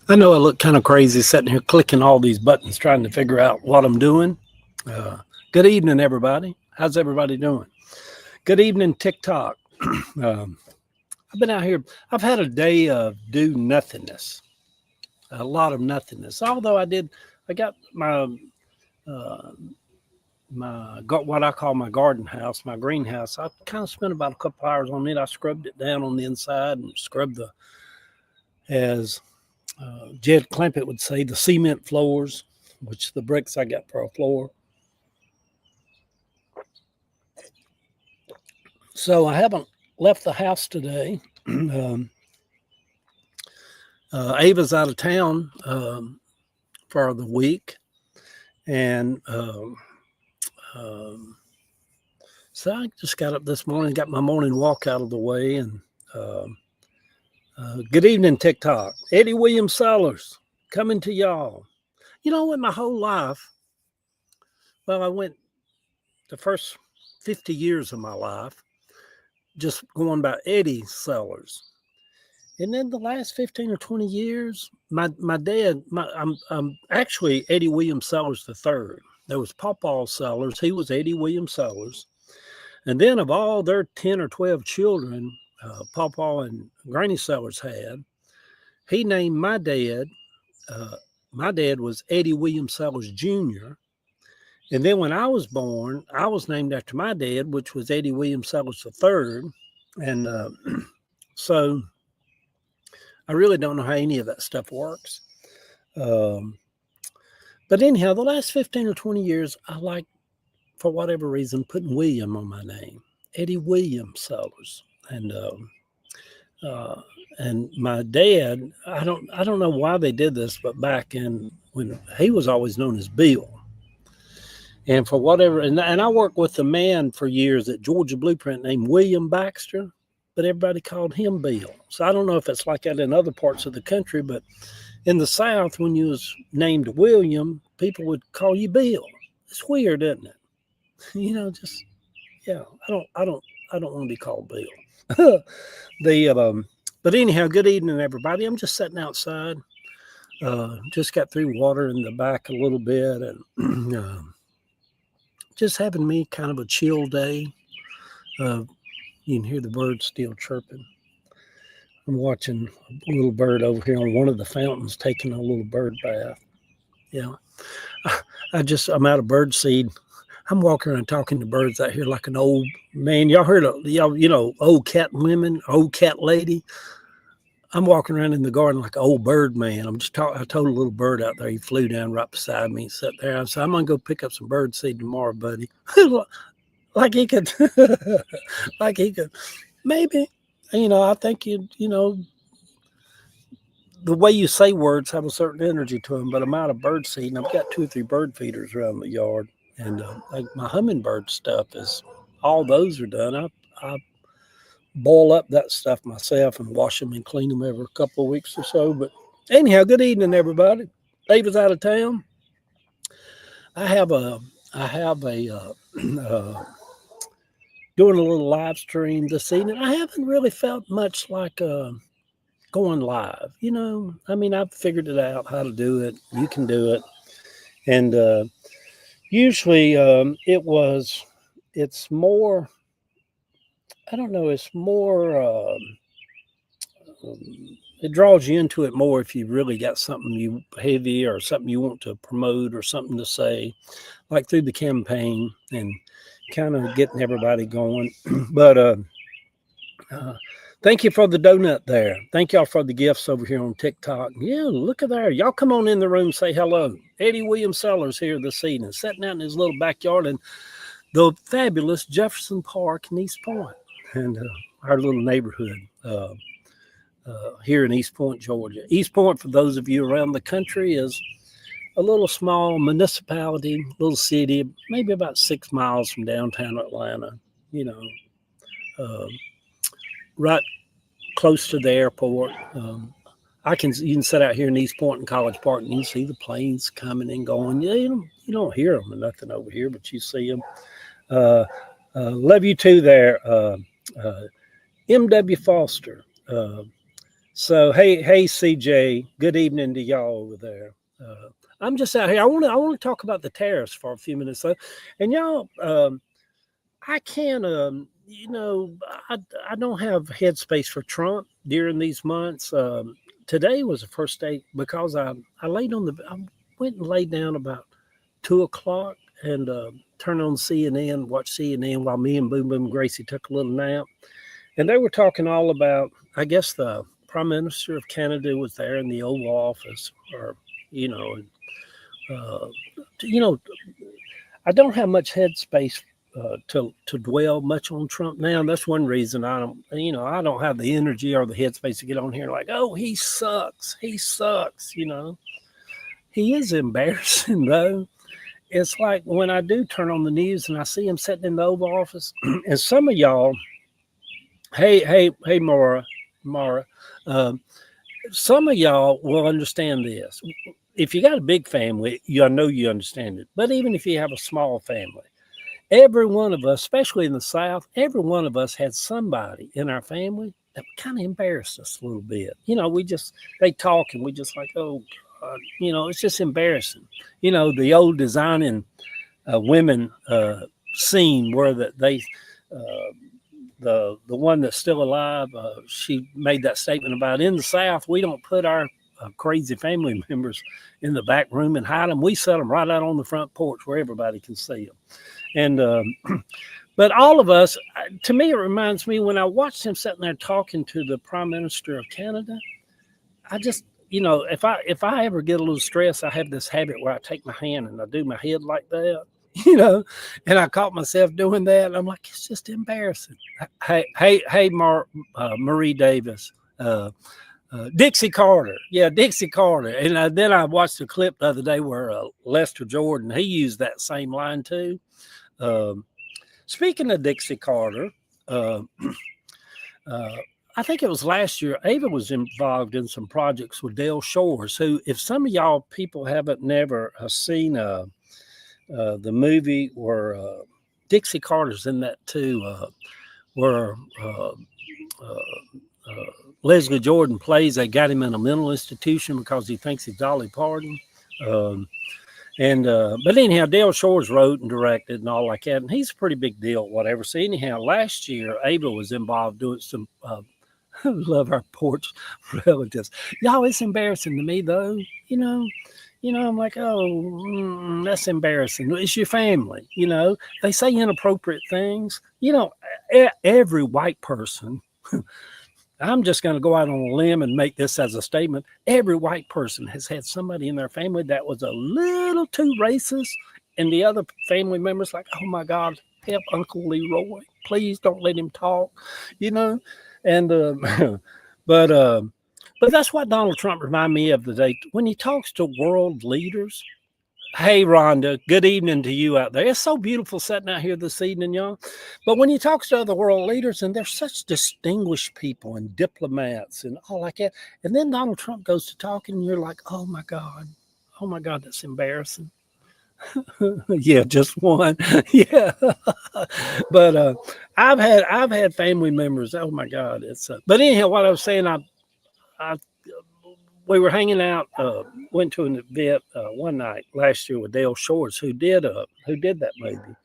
I know I look kind of crazy sitting here clicking all these buttons trying to figure out what I'm doing. Uh, Good evening, everybody. How's everybody doing? Good evening, TikTok. um, I've been out here. I've had a day of do nothingness, a lot of nothingness. Although I got uh, what I call my garden house, my greenhouse. I kind of spent about a couple hours on it. I scrubbed it down on the inside and scrubbed as Jed Clampett would say, the cement floors, which the bricks I got for a floor. So I haven't left the house today. Ava's out of town for the week, and um, so I just got up this morning, got my morning walk out of the way, and good evening, TikTok. Eddie Williams Sellers coming to y'all. You know, in my whole life, well, I went the first 50 years of my life just going by Eddie Sellers. And then the last 15 or 20 years, my dad, I'm actually Eddie Williams Sellers the third. There was Pawpaw Sellers. He was Eddie Williams Sellers. And then of all their 10 or 12 children, Pawpaw and Granny Sellers had, he named my dad. My dad was Eddie Williams Sellers Jr. And then when I was born, I was named after my dad, which was Eddie Williams Sellers the third. And so I really don't know how any of that stuff works. But anyhow, the last 15 or 20 years, I like, for whatever reason, putting William on my name, Eddie Williams Sellers. And my dad, I don't know why they did this, but back in when he was always known as Bill. And for whatever, and I worked with a man for years at Georgia Blueprint named William Baxter, but everybody called him Bill. So I don't know if it's like that in other parts of the country, but in the South, when you was named William, people would call you Bill. It's weird, isn't it? You know, just yeah. I don't want to be called Bill. But anyhow, good evening, everybody. I'm just sitting outside. Just got through water in the back a little bit, and just having me kind of a chill day. You can hear the birds still chirping. I'm watching a little bird over here on one of the fountains taking a little bird bath. Yeah. I'm out of bird seed. I'm walking around talking to birds out here like an old man. Y'all heard of, old cat women, old cat lady. I'm walking around in the garden like an old bird man. I told a little bird out there, he flew down right beside me and sat there. I said, I'm going to go pick up some bird seed tomorrow, buddy. like he could, maybe, I think the way you say words have a certain energy to them, but I'm out of bird seed and I've got 2 or 3 bird feeders around the yard. And like my hummingbird stuff all those are done. I boil up that stuff myself and wash them and clean them every couple of weeks or so. But anyhow, good evening, everybody. David's out of town. I have a doing a little live stream this evening. I haven't really felt much like going live. I mean, I've figured it out how to do it. You can do it. And usually it's more, I don't know, it's more, it draws you into it more if you really got something heavy or something you want to promote or something to say, like through the campaign and kind of getting everybody going. But thank you for the donut there. Thank y'all for the gifts over here on TikTok. Yeah, look at there. Y'all come on in the room, say hello. Eddie Williams Sellers here this evening, sitting out in his little backyard in the fabulous Jefferson Park in East Point, and our little neighborhood here in East Point, Georgia. East Point, for those of you around the country, is a little small municipality, little city, maybe about 6 miles from downtown Atlanta, right close to the airport. You can sit out here in East Point and College Park and you see the planes coming and going. Yeah, you don't hear them or nothing over here, but you see them. Love you too there, M.W. Foster. So hey CJ, good evening to y'all over there. I'm just out here. I want to talk about the tariffs for a few minutes though, and y'all. I can't. I I don't have headspace for Trump during these months. Today was the first day because I laid on the I went and laid down about 2 o'clock and turned on CNN, watched CNN while me and Boom Boom Gracie took a little nap, and they were talking all about. I guess the Prime Minister of Canada was there in the Oval Office, or you know, uh, you know, I don't have much headspace to dwell much on Trump now. That's one reason I don't have the energy or the headspace to get on here like, oh, he sucks, he sucks. He is embarrassing though. It's like when I do turn on the news and I see him sitting in the Oval Office, and some of y'all, hey, Mara, um, some of y'all will understand this. If you got a big family, I know you understand it. But even if you have a small family, every one of us, especially in the South, every one of us had somebody in our family that kind of embarrassed us a little bit. They talk and we just like, oh, God, it's just embarrassing. The old designing women scene where that they, uh, the one that's still alive, she made that statement about in the South, we don't put our crazy family members in the back room and hide them. We set them right out on the front porch where everybody can see them. And but all of us, to me, it reminds me when I watched him sitting there talking to the Prime Minister of Canada. I just, if I ever get a little stressed, I have this habit where I take my hand and I do my head like that, you know, and I caught myself doing that. And I'm like, it's just embarrassing. Hey, Marie Davis. Dixie Carter. Yeah, Dixie Carter. And then I watched a clip the other day where Lester Jordan, he used that same line too. Um, Speaking of Dixie Carter, uh, uh, I think it was last year, Ava was involved in some projects with Dale Shores, who, if some of y'all people haven't never seen the movie where Dixie Carter's in that too, where Leslie Jordan plays, they got him in a mental institution because he thinks he's Dolly Parton. Um, And but anyhow, Dale Shores wrote and directed and all like that, and he's a pretty big deal, whatever. So anyhow, last year Ava was involved doing some. Love our porch relatives, y'all. It's embarrassing to me though. I'm like, oh, that's embarrassing. It's your family. They say inappropriate things. Every white person. I'm just going to go out on a limb and make this as a statement. Every white person has had somebody in their family that was a little too racist, and the other family members like, oh my God, help Uncle Leroy, please don't let him talk, you know. And but uh, but that's what Donald Trump reminded me of today when he talks to world leaders. Hey, Rhonda, good evening to you out there. It's so beautiful sitting out here this evening, y'all. But when he talks to other world leaders, and they're such distinguished people and diplomats and all like that, and then Donald Trump goes to talking, and you're like, oh my God, that's embarrassing. Yeah, just one. Yeah, but I've had family members. Oh my God, it's. But anyhow, what I was saying, I we were hanging out. Went to an event one night last year with Dale Shores, who did that movie,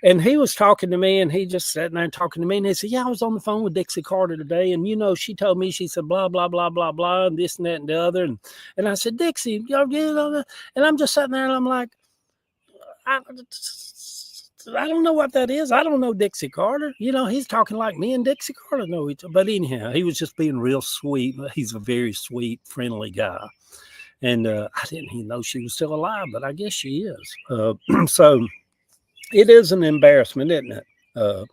and he was talking to me, and he just sat there and talking to me, and he said, "Yeah, I was on the phone with Dixie Carter today, and she told me, she said blah blah blah blah blah, and this and that and the other, and I said, Dixie, and I'm just sitting there, and I'm like, I, I don't know what that is. I don't know Dixie Carter. He's talking like me and Dixie Carter know each other. But anyhow, he was just being real sweet. He's a very sweet, friendly guy. And I didn't even know she was still alive, but I guess she is. So it is an embarrassment, isn't it? But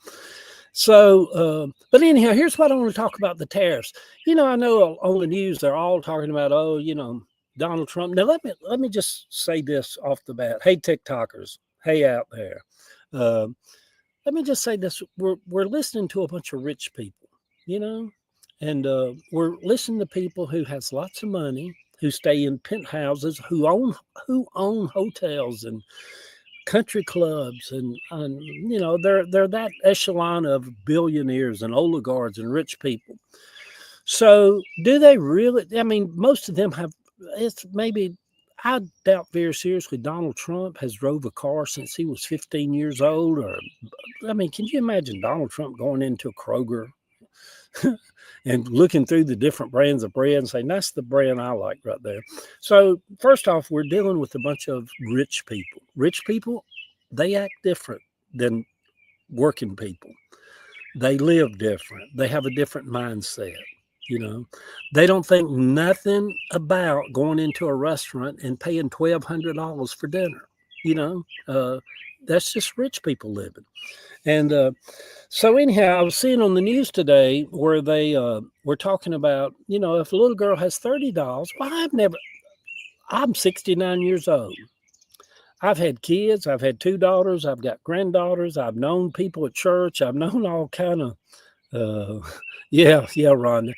anyhow, here's what I want to talk about: the tariffs. I know on the news they're all talking about, Donald Trump. Now let me just say this off the bat. Hey, TikTokers, hey out there. Uh, Let me just say this: we're listening to a bunch of rich people, and we're listening to people who has lots of money, who stay in penthouses, who own hotels and country clubs, and they're that echelon of billionaires and oligarchs and rich people. So do they really? I mean, most of them have. It's maybe. I doubt very seriously Donald Trump has drove a car since he was 15 years old. Or, I mean, can you imagine Donald Trump going into a Kroger and looking through the different brands of bread and saying, that's the brand I like right there. So first off, we're dealing with a bunch of rich people. Rich people, they act different than working people. They live different. They have a different mindset. You know, they don't think nothing about going into a restaurant and paying $1,200 for dinner. You know, that's just rich people living. And so anyhow, I was seeing on the news today where they were talking about, you know, if a little girl has $30, well, I'm 69 years old. I've had kids. I've had two daughters. I've got granddaughters. I've known people at church. I've known all kind of, yeah, Rhonda.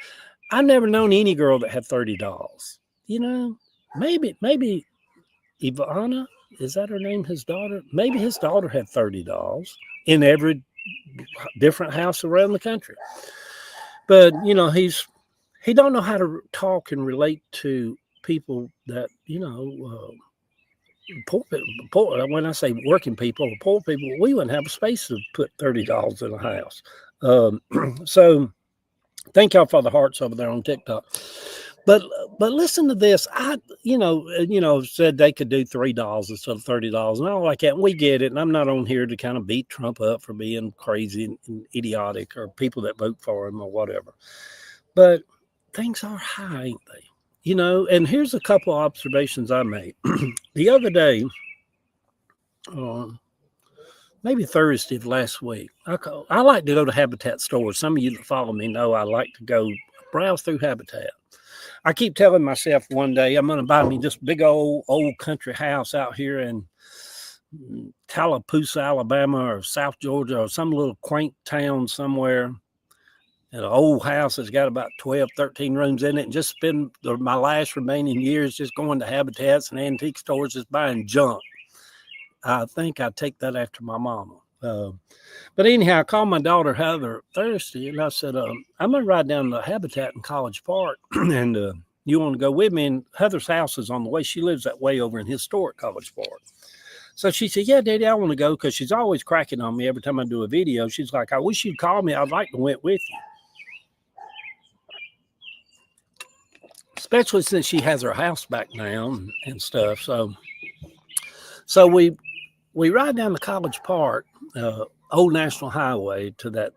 I've never known any girl that had $30. You know, maybe Ivana, is that her name? His daughter? Maybe his daughter had $30 in every different house around the country. But you know, he don't know how to talk and relate to people that, you know, poor. When I say working people or poor people, we wouldn't have a space to put $30 in a house. So thank y'all for the hearts over there on TikTok. But listen to this. I said they could do $3 instead of $30 and all like that. And we get it. And I'm not on here to kind of beat Trump up for being crazy and idiotic or people that vote for him or whatever. But things are high, ain't they? You know, and here's a couple of observations I made. The other day, maybe Thursday of last week, I like to go to Habitat stores. Some of you that follow me know I like to go browse through Habitat. I keep telling myself one day I'm going to buy me this big old country house out here in Tallapoosa, Alabama, or South Georgia, or some little quaint town somewhere. And an old house that's got about 12, 13 rooms in it, and just spend my last remaining years just going to Habitats and antique stores, just buying junk. I think I take that after my mama. But anyhow, I called my daughter Heather Thursday, and I said, I'm going to ride down to Habitat in College Park, and you want to go with me? And Heather's house is on the way. She lives that way over in historic College Park. So she said, yeah, Daddy, I want to go, because she's always cracking on me every time I do a video. She's like, I wish you'd call me. I'd like to went with you. Especially since she has her house back now and stuff. So we ride down to College Park, Old National Highway, to that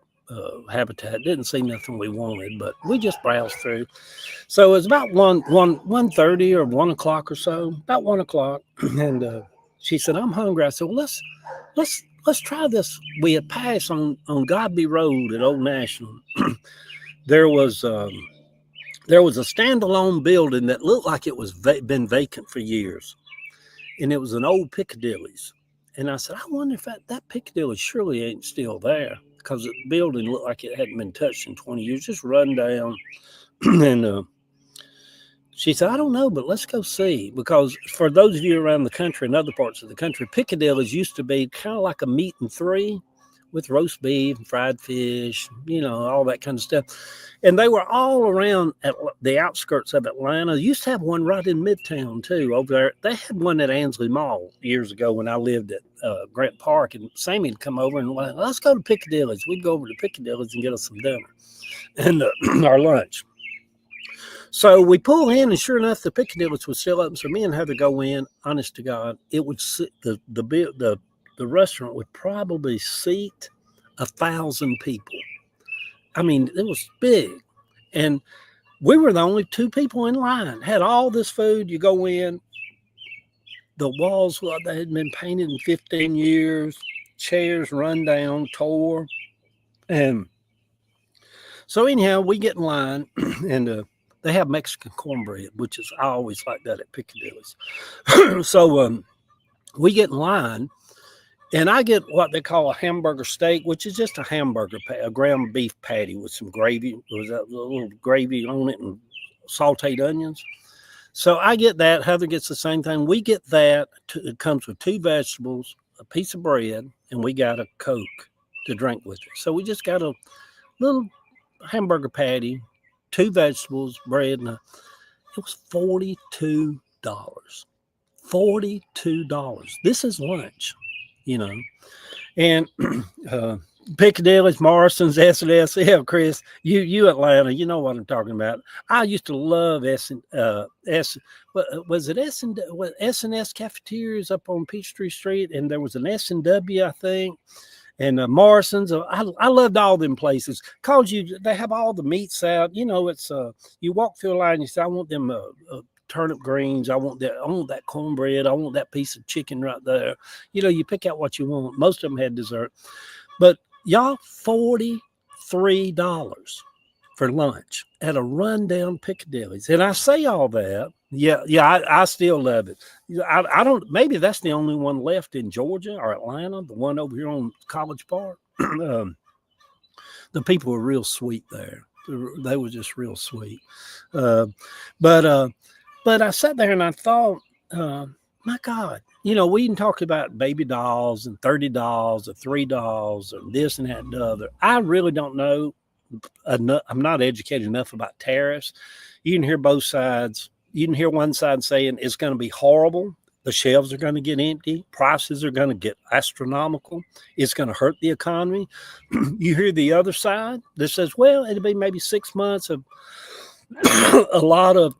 Habitat. Didn't see nothing we wanted, but we just browsed through. So it was about 1:30 or 1 o'clock or so, about 1 o'clock. And she said, I'm hungry. I said, well, let's try this. We had passed on Godby Road at Old National. There was a standalone building that looked like it was been vacant for years. And it was an old Piccadilly's. And I said, I wonder if that Piccadilly surely ain't still there, because the building looked like it hadn't been touched in 20 years, just run down. And she said, I don't know, but let's go see. Because for those of you around the country and other parts of the country, Piccadilly's used to be kind of like a meat and three with roast beef, fried fish, you know, all that kind of stuff. And they were all around at the outskirts of Atlanta. They used to have one right in Midtown, too, over there. They had one at Ansley Mall years ago when I lived at Grant Park. And Sammy would come over and, well, let's go to Piccadilly's. We'd go over to Piccadilly's and get us some dinner and our lunch. So we pull in, and sure enough, the Piccadilly's was still open. So me and Heather go in. Honest to God, it would sit, the restaurant would probably seat 1,000 people. I mean, it was big. And we were the only two people in line. Had all this food. You go in, the walls, they had been painted in 15 years, chairs run down, tore. And so anyhow, we get in line, and they have Mexican cornbread, which is, I always like that at Piccadilly's. So we get in line. And I get what they call a hamburger steak, which is just a hamburger, a ground beef patty with some gravy. There was a little gravy on it and sauteed onions. So I get that. Heather gets the same thing. We get that. It comes with 2 vegetables, a piece of bread, and we got a Coke to drink with it. So we just got a little hamburger patty, 2 vegetables, bread, and it was $42. $42. This is lunch, you know. And Piccadilly's, Morrison's, S&S. Yeah, Chris, you Atlanta, you know what I'm talking about. I used to love was it S&S cafeterias up on Peachtree Street, and there was an S&W, I think, and Morrison's. I loved all them places because they have all the meats out. You know, it's you walk through a line and you say, I want them turnip greens, I want that cornbread, I want that piece of chicken right there. You know, you pick out what you want. Most of them had dessert, but y'all, $43 for lunch at a rundown Piccadilly's. And I say all that. Yeah, I still love it. I don't, maybe that's the only one left in Georgia or Atlanta, the one over here on College Park. The people were real sweet there. They were just real sweet. But I sat there and I thought, my God, you know, we can talk about baby dolls and $30 or $3 or this and that and the other. I really don't know enough. I'm not educated enough about tariffs. You can hear both sides. You can hear one side saying it's going to be horrible. The shelves are going to get empty. Prices are going to get astronomical. It's going to hurt the economy. You hear the other side that says, well, it'll be maybe 6 months of a lot of,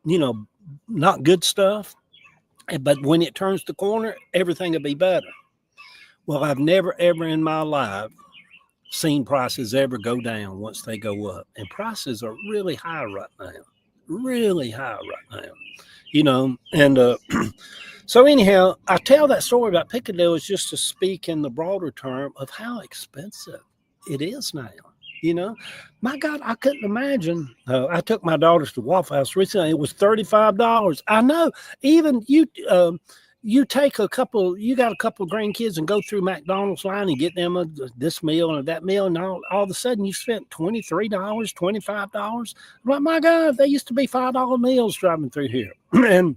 you know, not good stuff. But when it turns the corner, everything will be better. Well, I've never, ever in my life seen prices ever go down once they go up. And prices are really high right now. Really high right now. You know, and so anyhow, I tell that story about Piccadilly just to speak in the broader term of how expensive it is now. You know, my God, I couldn't imagine. I took my daughters to Waffle House recently. It was $35. I know. Even you take a couple, you got a couple of grandkids and go through McDonald's line and get them this meal and that meal, and all of a sudden you spent $23, $25. I'm like, my God, they used to be $5 meals driving through here. And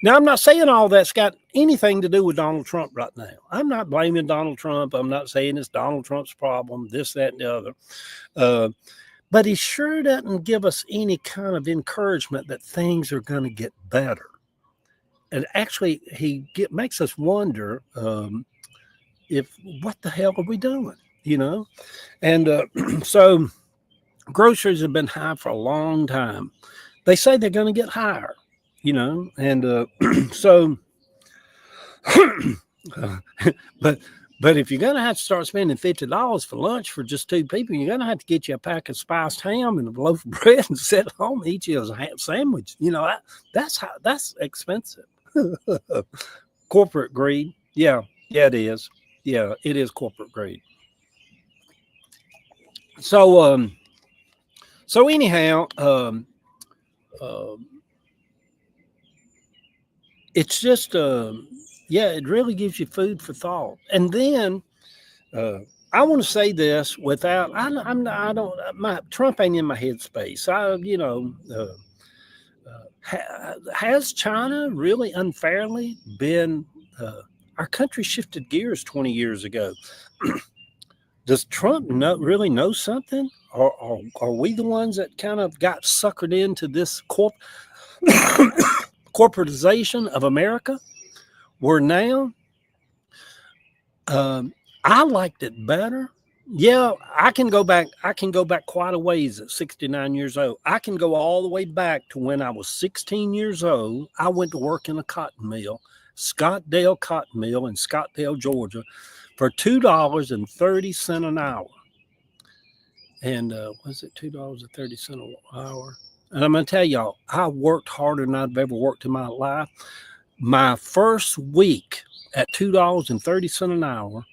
now, I'm not saying all that's got anything to do with Donald Trump right now. I'm not blaming Donald Trump. I'm not saying it's Donald Trump's problem, this, that, and the other. But he sure doesn't give us any kind of encouragement that things are going to get better. And actually, makes us wonder if what the hell are we doing, you know? And so groceries have been high for a long time. They say they're going to get higher. You know, and so, but if you're going to have to start spending $50 for lunch for just 2 people, you're going to have to get you a pack of spiced ham and a loaf of bread and sit at home and eat you a ham sandwich. You know, that's expensive. Corporate greed. Yeah, it is. Yeah, it is corporate greed. So, anyhow, it's just, it really gives you food for thought. And then I want to say this without, Trump ain't in my headspace. Has China really unfairly been, our country shifted gears 20 years ago. Does Trump really know something? Or are we the ones that kind of got suckered into this corporatization of America? Where now, I liked it better. Yeah, I can go back quite a ways at 69 years old. I can go all the way back to when I was 16 years old. I went to work in a cotton mill, Scottdale Cotton Mill in Scottdale, Georgia, for $2.30 an hour. And was it $2.30 an hour? And I'm going to tell y'all, I worked harder than I've ever worked in my life. My first week at $2.30 an hour,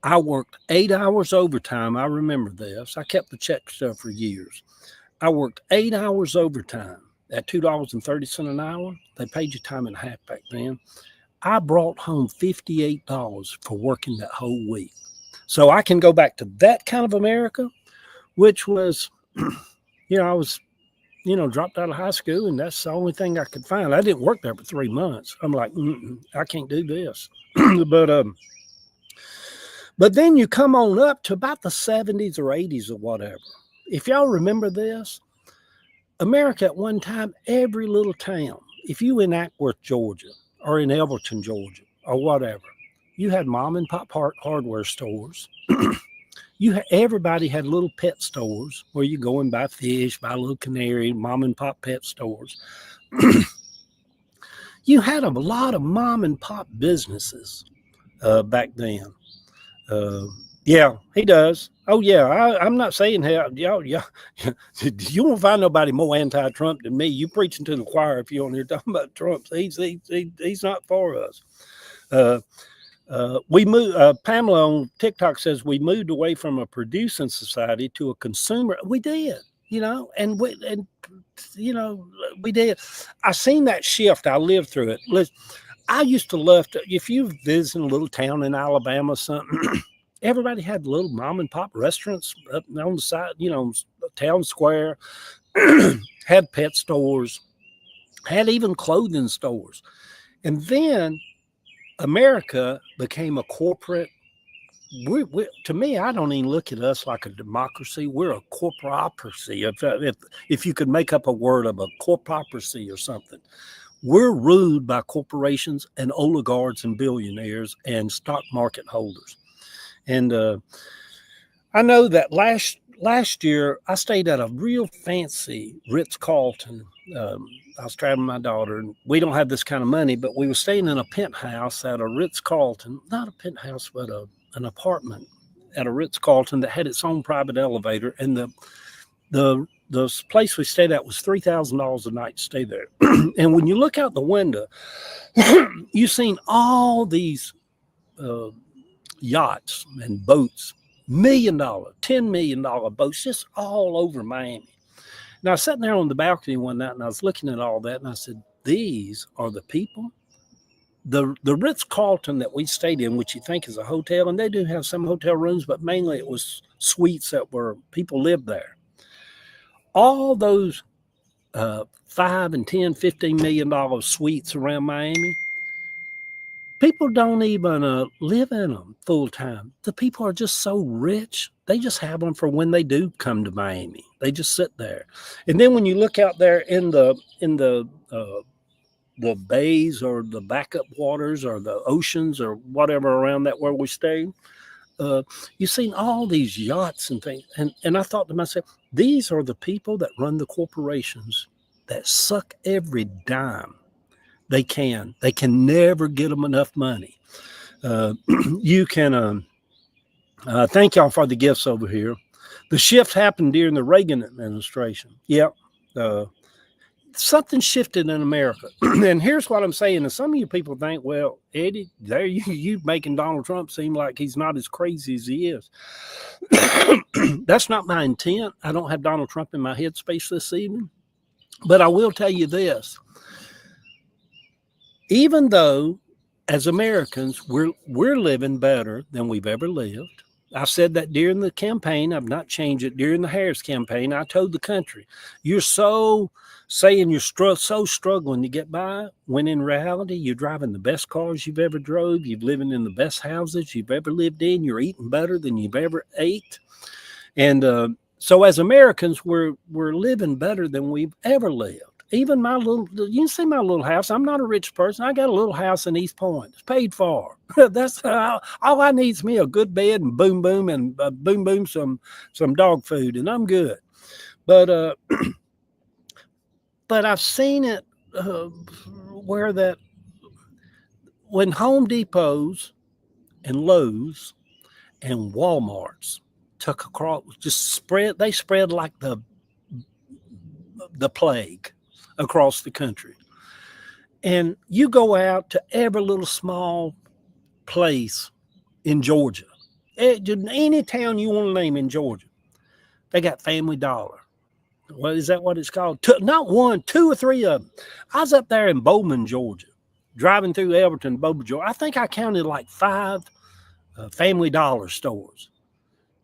I worked 8 hours overtime. I remember this. I kept the check stuff for years. I worked 8 hours overtime at $2.30 an hour. They paid you time and a half back then. I brought home $58 for working that whole week. So I can go back to that kind of America, which was, I was, dropped out of high school, and that's the only thing I could find. I didn't work there for 3 months. I'm like, I can't do this. But then you come on up to about the 70s or 80s or whatever, if y'all remember this, America at one time, every little town, if you in Ackworth, Georgia, or in Elberton, Georgia, or whatever, you had mom and pop hardware stores. Everybody had little pet stores where you go and buy fish, buy a little canary, mom and pop pet stores. You had a lot of mom and pop businesses back then. Yeah, he does. Oh yeah, I'm not saying how y'all. You won't find nobody more anti-Trump than me. You preaching to the choir if you're on here talking about Trump. He's not for us. We moved. Pamela on TikTok says we moved away from a producing society to a consumer. We did, and we did. I seen that shift. I lived through it. Listen, I used to love to. If you visit a little town in Alabama, something. Everybody had little mom and pop restaurants up on the side, town square, had pet stores, had even clothing stores. And then America became a corporate. To me, I don't even look at us like a democracy. We're a corporatocracy. If you could make up a word of a corporatocracy or something. We're ruled by corporations and oligarchs and billionaires and stock market holders. And I know that last year I stayed at a real fancy Ritz-Carlton. I was traveling with my daughter, and we don't have this kind of money, but we were staying in a penthouse at a Ritz-Carlton, not a penthouse, but an apartment at a Ritz-Carlton that had its own private elevator. And the place we stayed at was $3,000 a night to stay there. And when you look out the window, you've seen all these yachts and boats, $1 million, $10 million boats, just all over Miami. And I was sitting there on the balcony one night and I was looking at all that and I said, these are the people. The Ritz-Carlton that we stayed in, which you think is a hotel, and they do have some hotel rooms, but mainly it was suites that were people lived there. All those $5 and $10, $15 million suites around Miami, people don't even live in them full time. The people are just so rich. They just have them for when they do come to Miami. They just sit there. And then when you look out there in the bays or the backup waters or the oceans or whatever around that where we stay, you've seen all these yachts and things. And I thought to myself, these are the people that run the corporations that suck every dime they can. They can never get them enough money. You can thank y'all for the gifts over here. The shift happened during the Reagan administration. Yep. Something shifted in America. And here's what I'm saying. And some of you people think, well, Eddie, there you making Donald Trump seem like he's not as crazy as he is. That's not my intent. I don't have Donald Trump in my headspace this evening. But I will tell you this. Even though, as Americans, we're living better than we've ever lived. I said that during the campaign. I've not changed it. During the Harris campaign, I told the country, you're so saying you're so struggling to get by, when in reality, you're driving the best cars you've ever drove. You're living in the best houses you've ever lived in. You're eating better than you've ever ate. And so as Americans, we're living better than we've ever lived. Even you can see my little house. I'm not a rich person. I got a little house in East Point. It's paid for. That's all I need is me a good bed and boom, some dog food, and I'm good. But but I've seen it where that when Home Depots and Lowe's and Walmarts took across, they spread like the plague across the country. And you go out to every little small place in Georgia, any town you want to name in Georgia, they got Family Dollar. Well, is that what it's called? Not one, two or three of them. I was up there in Bowman, Georgia, driving through Elberton, Bowman, Georgia. I think I counted like 5 Family Dollar stores.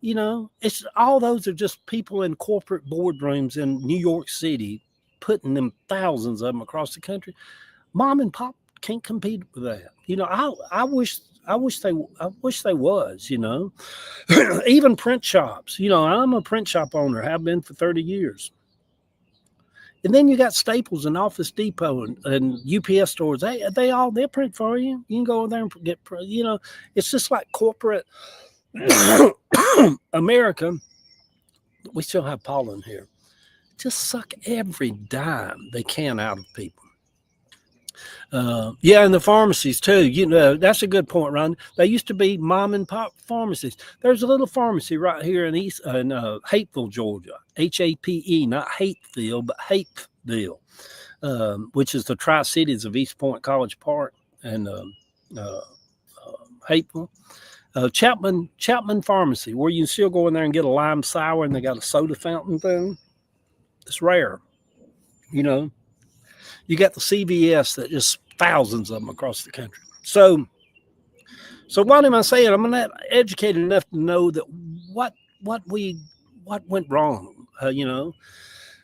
It's all those are just people in corporate boardrooms in New York City, putting them thousands of them across the country. Mom and pop can't compete with that. I wish I wish they was, you know. Even print shops. You know, I'm a print shop owner, have been for 30 years. And then you got Staples and Office Depot and UPS stores. They'll print for you. You can go over there and get, you know, it's just like corporate America. We still have pollen here. Just suck every dime they can out of people. Yeah, and the pharmacies too. You know, that's a good point, Ron. They used to be mom and pop pharmacies. There's a little pharmacy right here in Hapeville, Georgia. Hape, not Hateville, but Hapeville, which is the Tri-Cities of East Point College Park and Hapeville. Chapman Pharmacy, where you can still go in there and get a lime sour, and they got a soda fountain thing. It's rare, you know. You got the CVS that just thousands of them across the country. So what am I saying? I'm not educated enough to know that what went wrong, you know.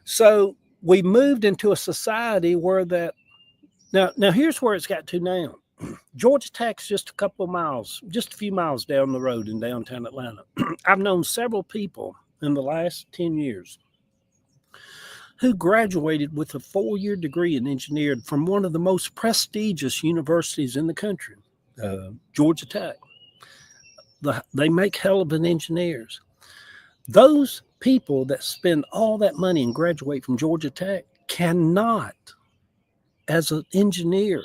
So we moved into a society where that now here's where it's got to now. Georgia Tech's just a few miles down the road in downtown Atlanta. I've known several people in the last 10 years who graduated with a 4-year degree in engineering from one of the most prestigious universities in the country, Georgia Tech. They make hell of an engineers. Those people that spend all that money and graduate from Georgia Tech cannot, as an engineer,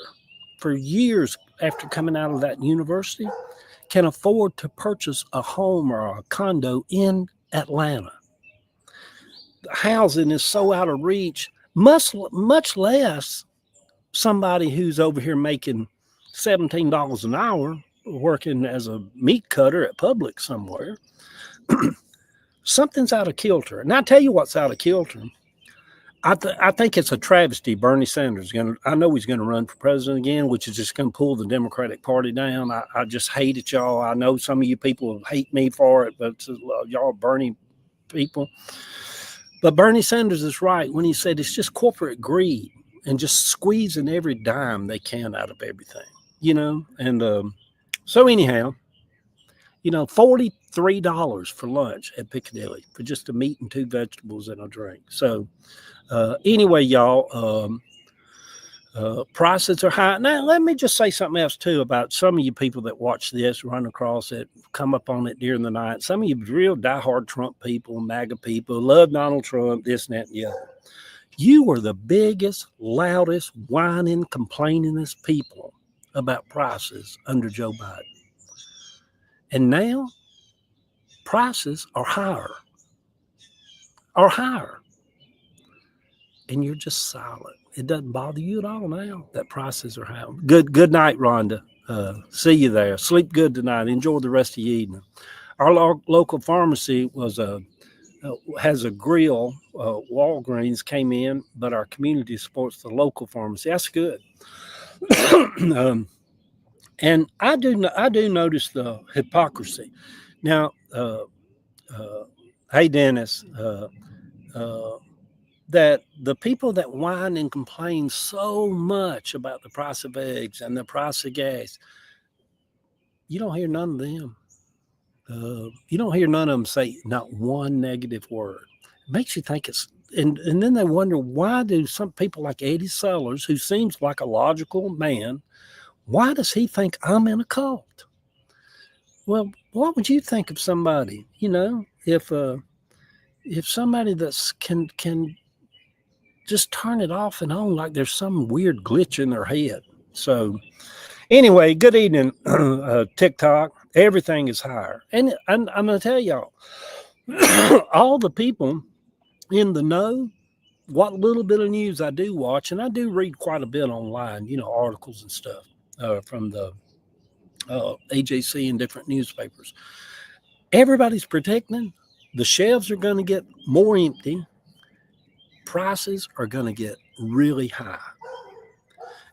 for years after coming out of that university, can afford to purchase a home or a condo in Atlanta. Housing is so out of reach, much less somebody who's over here making $17 an hour working as a meat cutter at Publix somewhere. Something's out of kilter. And I'll tell you what's out of kilter. I think it's a travesty. Bernie Sanders I know he's going to run for president again, which is just going to pull the Democratic Party down. I just hate it, y'all. I know some of you people hate me for it, but y'all Bernie people. But Bernie Sanders is right when he said it's just corporate greed and just squeezing every dime they can out of everything, you know. And so anyhow, you know, $43 for lunch at Piccadilly for just a meat and 2 vegetables and a drink. So anyway, y'all, prices are high. Now, let me just say something else, too, about some of you people that watch this, run across it, come up on it during the night. Some of you real diehard Trump people, MAGA people, love Donald Trump, this, and that, and the other. You were the biggest, loudest, whining, complainingest people about prices under Joe Biden. And now, prices are higher. And you're just silent. It doesn't bother you at all now that prices are high. Good night, Rhonda. See you there. Sleep good tonight. Enjoy the rest of your evening. Our local pharmacy has a grill. Walgreens came in, but our community supports the local pharmacy. That's good. And I do notice the hypocrisy. Now, hey, Dennis, that the people that whine and complain so much about the price of eggs and the price of gas, you don't hear none of them. You don't hear none of them say not one negative word. It makes you think and then they wonder, why do some people like Eddie Sellers, who seems like a logical man, why does he think I'm in a cult? Well, what would you think of somebody, you know, if somebody that's can just turn it off and on like there's some weird glitch in their head. So anyway, good evening, TikTok. Everything is higher. And I'm going to tell y'all, all the people in the know, what little bit of news I do watch, and I do read quite a bit online, you know, articles and stuff from the AJC and different newspapers. Everybody's predicting the shelves are going to get more empty. Prices are going to get really high.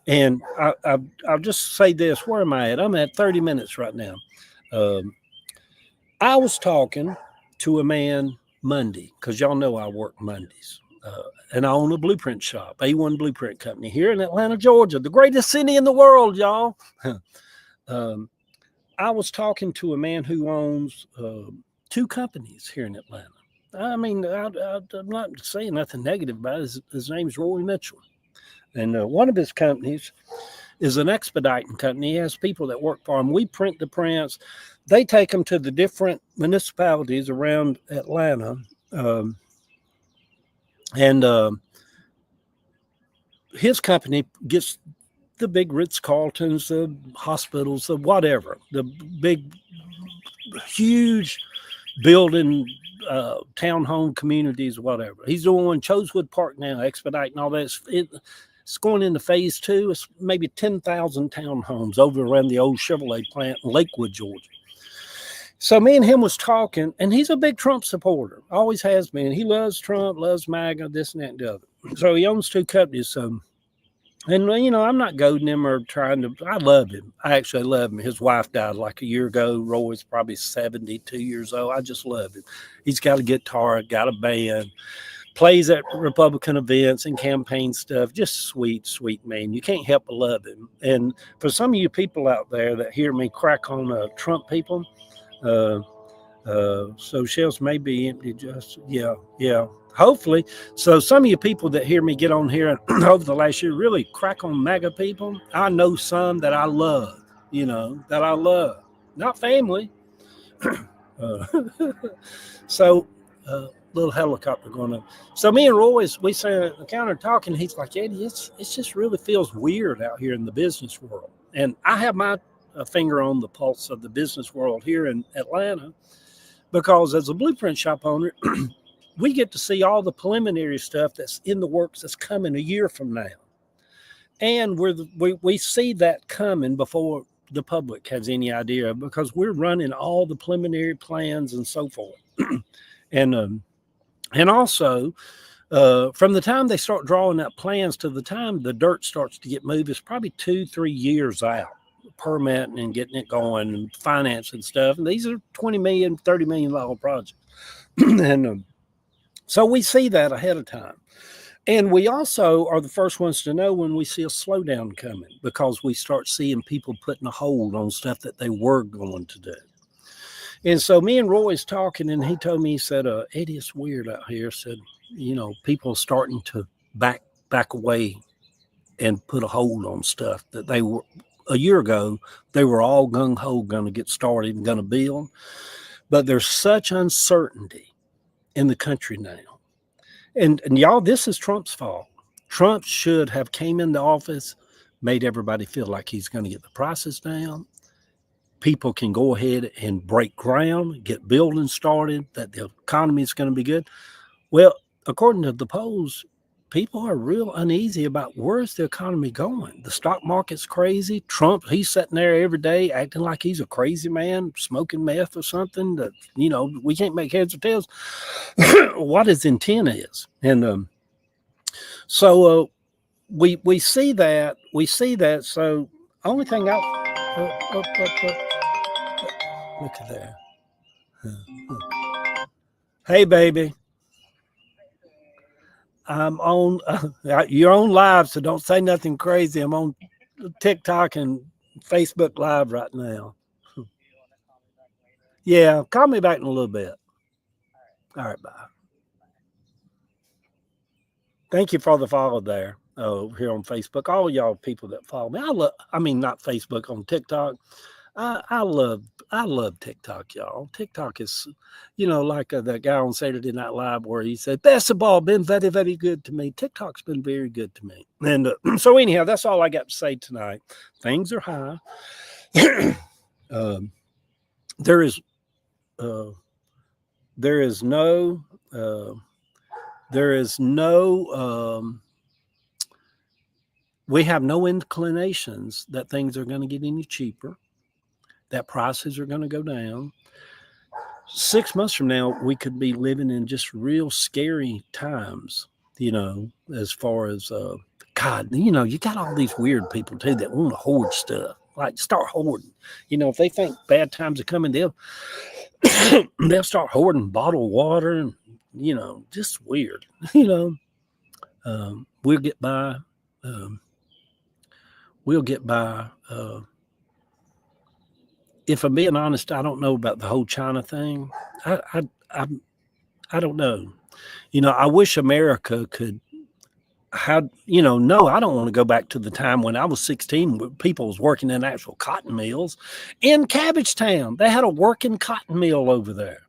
And I'll just say this. Where am I at? I'm at 30 minutes right now. I was talking to a man Monday, because y'all know I work Mondays. And I own a blueprint shop, A1 Blueprint Company here in Atlanta, Georgia, the greatest city in the world, y'all. I was talking to a man who owns two companies here in Atlanta. I mean, I'm not saying nothing negative about it. His name's Roy Mitchell. And one of his companies is an expediting company. He has people that work for him. We print the prints. They take them to the different municipalities around Atlanta. And his company gets the big Ritz-Carltons, the hospitals, the whatever, the big, huge building, townhome communities, whatever. He's doing Chosewood Park now, expediting all that. It's going into phase 2. It's maybe 10,000 townhomes over around the old Chevrolet plant in Lakewood, Georgia. So me and him was talking, and he's a big Trump supporter, always has been. He loves Trump, loves MAGA, this and that and the other. So he owns two companies. So, and you know, I'm not goading him or trying to. I love him. I actually love him. His wife died like a year ago. Roy's probably 72 years old. I just love him. He's got a guitar, got a band, plays at Republican events and campaign stuff. Just sweet, sweet man. You can't help but love him. And for some of you people out there that hear me crack on Trump people, so shelves may be empty. Just yeah. Hopefully, so some of you people that hear me get on here over the last year really crack on MAGA people. I know some that I love. You know that I love, not family. So. Little helicopter going up. So me and Roy, we sat at the counter talking. He's like, Eddie, it's just really feels weird out here in the business world. And I have my finger on the pulse of the business world here in Atlanta, because as a blueprint shop owner, we get to see all the preliminary stuff that's in the works that's coming a year from now. And we see that coming before the public has any idea, because we're running all the preliminary plans and so forth. And also, from the time they start drawing up plans to the time the dirt starts to get moved, it's probably 2-3 years out, permitting and getting it going and financing stuff. And these are $20 million, $30 million projects. And so we see that ahead of time. And we also are the first ones to know when we see a slowdown coming, because we start seeing people putting a hold on stuff that they were going to do. And so me and Roy's talking, and he told me, he said, Eddie, it's weird out here. Said, you know, people starting to back away and put a hold on stuff that they were, a year ago, they were all gung-ho going to get started and going to build. But there's such uncertainty in the country now. And y'all, this is Trump's fault. Trump should have came into office, made everybody feel like he's going to get the prices down. People can go ahead and break ground, get building started, that the economy is going to be good. Well, according to the polls, people are real uneasy about where's the economy going. The stock market's crazy. Trump, he's sitting there every day acting like he's a crazy man, smoking meth or something that, you know, we can't make heads or tails what his intent is. And so we see that. So only thing look at that. Hey, baby. I'm on, you're on live, so don't say nothing crazy. I'm on TikTok and Facebook Live right now. Yeah, call me back in a little bit. All right, bye. Thank you for the follow there. Here on Facebook, all y'all people that follow me. I mean, not Facebook, on TikTok. I love TikTok, y'all. TikTok is, you know, like that guy on Saturday Night Live where he said, basketball been very, very good to me. TikTok's been very good to me. And so anyhow, that's all I got to say tonight. Things are high. There is no we have no inclinations that things are going to get any cheaper, that prices are going to go down. 6 months from now, we could be living in just real scary times, you know, as far as, God, you know, you got all these weird people too that want to hoard stuff. Like, start hoarding. You know, if they think bad times are coming, they'll start hoarding bottled water and, you know, just weird. You know, we'll get by. if I'm being honest, I don't know about the whole China thing. I I I, I don't know. I wish America could have, no, I don't want to go back to the time when I was 16 when people was working in actual cotton mills in Cabbagetown. They had a working cotton mill over there.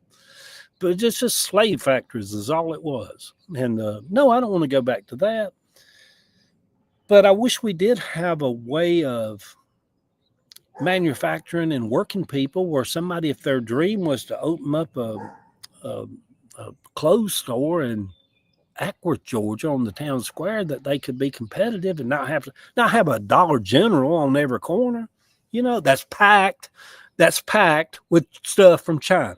But it's just slave factories is all it was. And no, I don't want to go back to that. But I wish we did have a way of manufacturing and working people where somebody, if their dream was to open up a, a clothes store in Ackworth, Georgia, on the town square, that they could be competitive and not have a Dollar General on every corner, that's packed with stuff from China.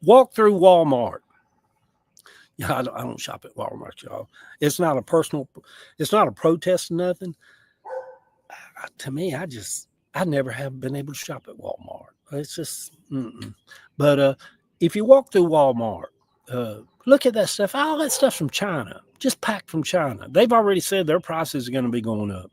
Walk through Walmart. Yeah, I don't shop at Walmart, y'all. It's not a protest or nothing. To me, I never have been able to shop at Walmart. It's just, But if you walk through Walmart, look at that stuff. All that stuff's from China, just packed from China. They've already said their prices are going to be going up.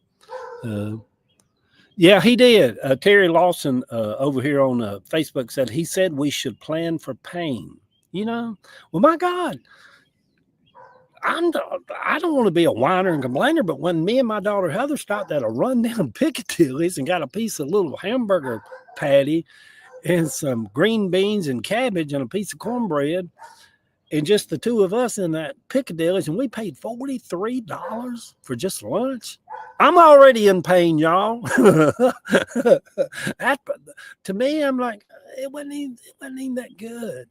Yeah, he did. Terry Lawson over here on Facebook he said we should plan for pain. Well, my God, I don't want to be a whiner and complainer, but when me and my daughter Heather stopped at a rundown Piccadilly's and got a piece of little hamburger patty and some green beans and cabbage and a piece of cornbread, and just the two of us in that Piccadilly's, and we paid $43 for just lunch. I'm already in pain, y'all. That, to me, I'm like, it wasn't even that good,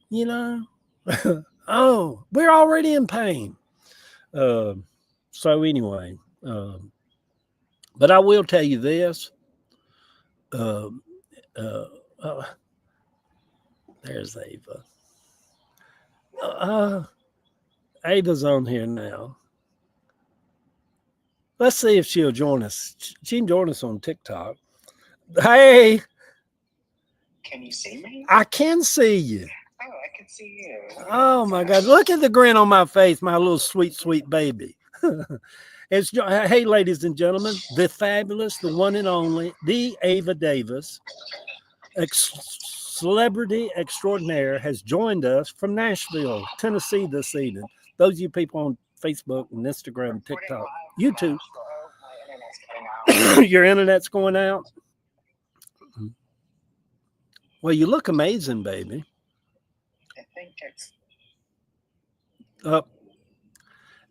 Oh, we're already in pain. So anyway, but I will tell you this. There's Ava. Ava's on here now. Let's see if she'll join us. She can join us on TikTok. Hey. Can you see me? I can see you. Oh, I can see you. Oh my God. Look at the grin on my face, my little sweet, sweet baby. Hey, ladies and gentlemen, the fabulous, the one and only, the Ava Davis, celebrity extraordinaire, has joined us from Nashville, Tennessee this evening. Those of you people on Facebook and Instagram, TikTok, YouTube. Your internet's going out? Well, you look amazing, baby. I think it's...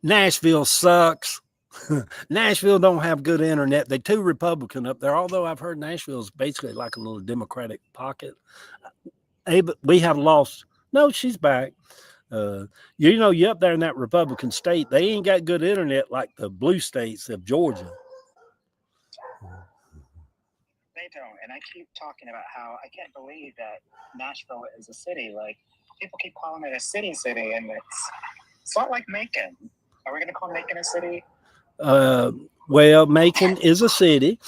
Nashville sucks. Nashville don't have good internet. They're too Republican up there, although I've heard Nashville is basically like a little Democratic pocket. We have lost. No, she's back. You're up there in that Republican state. They ain't got good internet like the blue states of Georgia. They don't. And I keep talking about how I can't believe that Nashville is a city. Like, people keep calling it a city, and it's not like Macon. Are we going to call Macon a city? Well, Macon is a city.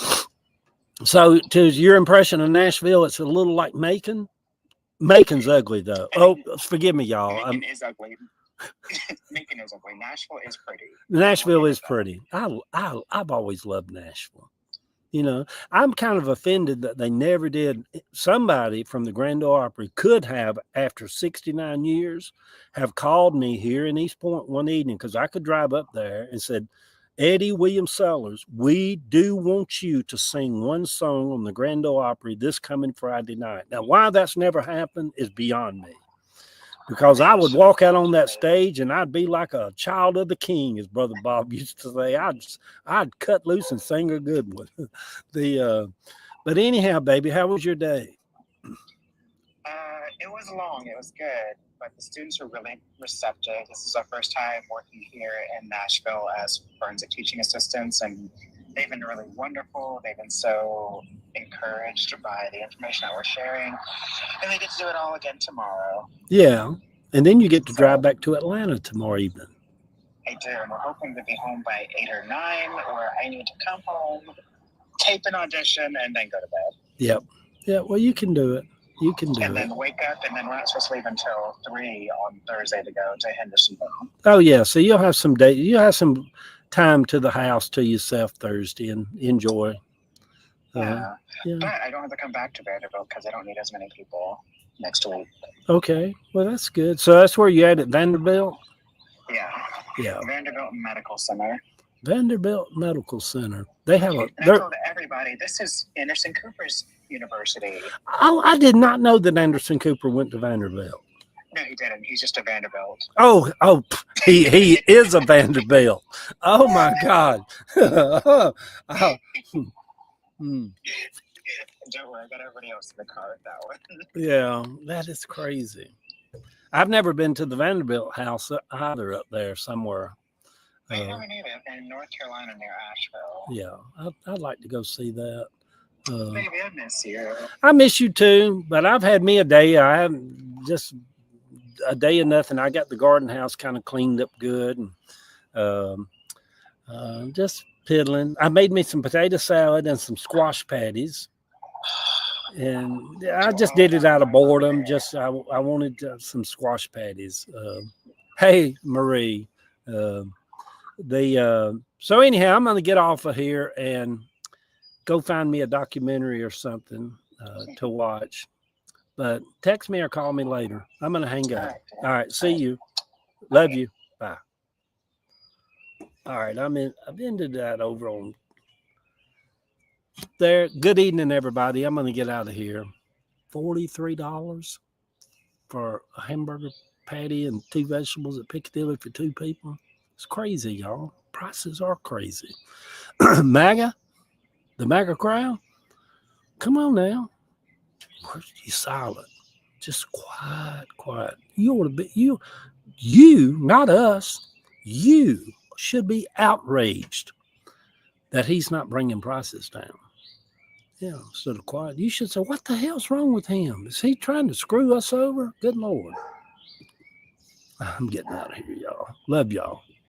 So, to your impression of Nashville, it's a little like Macon. Macon's ugly, though. Oh, forgive me, y'all. Macon is ugly. Macon is ugly. Nashville is pretty. Nashville is pretty. I've always loved Nashville. I'm kind of offended that they never did. Somebody from the Grand Ole Opry could have, after 69 years, have called me here in East Point one evening, because I could drive up there and said, Eddie Williams Sellers, we do want you to sing one song on the Grand Ole Opry this coming Friday night. Now, why that's never happened is beyond me. Because I would walk out on that stage and I'd be like a child of the king, as Brother Bob used to say. I'd cut loose and sing a good one. But anyhow, baby, how was your day? It was long. It was good, but the students were really receptive. This is our first time working here in Nashville as forensic teaching assistants, and they've been really wonderful. They've been so encouraged by the information that we're sharing, and they get to do it all again tomorrow. Yeah, and then you get to drive back to Atlanta tomorrow evening. I do, and we're hoping to be home by 8 or 9, or I need to come home, tape an audition, and then go to bed. Yep. Yeah, well, you can do it. You can do it. And then wake up, and then we're not supposed to leave until 3 on Thursday to go to Hendersonville. Oh, yeah, so you'll have some time to the house to yourself Thursday and enjoy. Yeah. Yeah. But I don't have to come back to Vanderbilt because I don't need as many people next week. Okay. Well, that's good. So that's where you at Vanderbilt? Yeah. Yeah. Vanderbilt Medical Center. Vanderbilt Medical Center. They have a. And I They're, told everybody this is Anderson Cooper's university. oh, I did not know that Anderson Cooper went to Vanderbilt. No, he didn't. He's just a Vanderbilt. Oh, he is a Vanderbilt. Oh my God. Oh, hmm. Don't worry, I got everybody else in the car with that one. Yeah, that is crazy. I've never been to the Vanderbilt house either up there somewhere. I haven't either. In North Carolina near Asheville. Yeah, I'd like to go see that. Baby, I miss you. I miss you too, but I've had me a day. I haven't just a day of nothing. I got the garden house kind of cleaned up good and just piddling. I made me some potato salad and some squash patties. And I just did it out of boredom. Just I wanted some squash patties. Hey, Marie. So anyhow, I'm going to get off of here and go find me a documentary or something to watch. But text me or call me later. I'm going to hang up. All right. See you. Love you. Bye. All right. I've ended that over on there. Good evening, everybody. I'm going to get out of here. $43 for a hamburger patty and 2 vegetables at Piccadilly for 2 people. It's crazy, y'all. Prices are crazy. MAGA, the MAGA crowd. Come on now. You silent. Just quiet. You ought to be you, not us. You should be outraged that he's not bringing prices down. Yeah, instead of quiet. You should say, what the hell's wrong with him? Is he trying to screw us over? Good Lord. I'm getting out of here, y'all. Love y'all.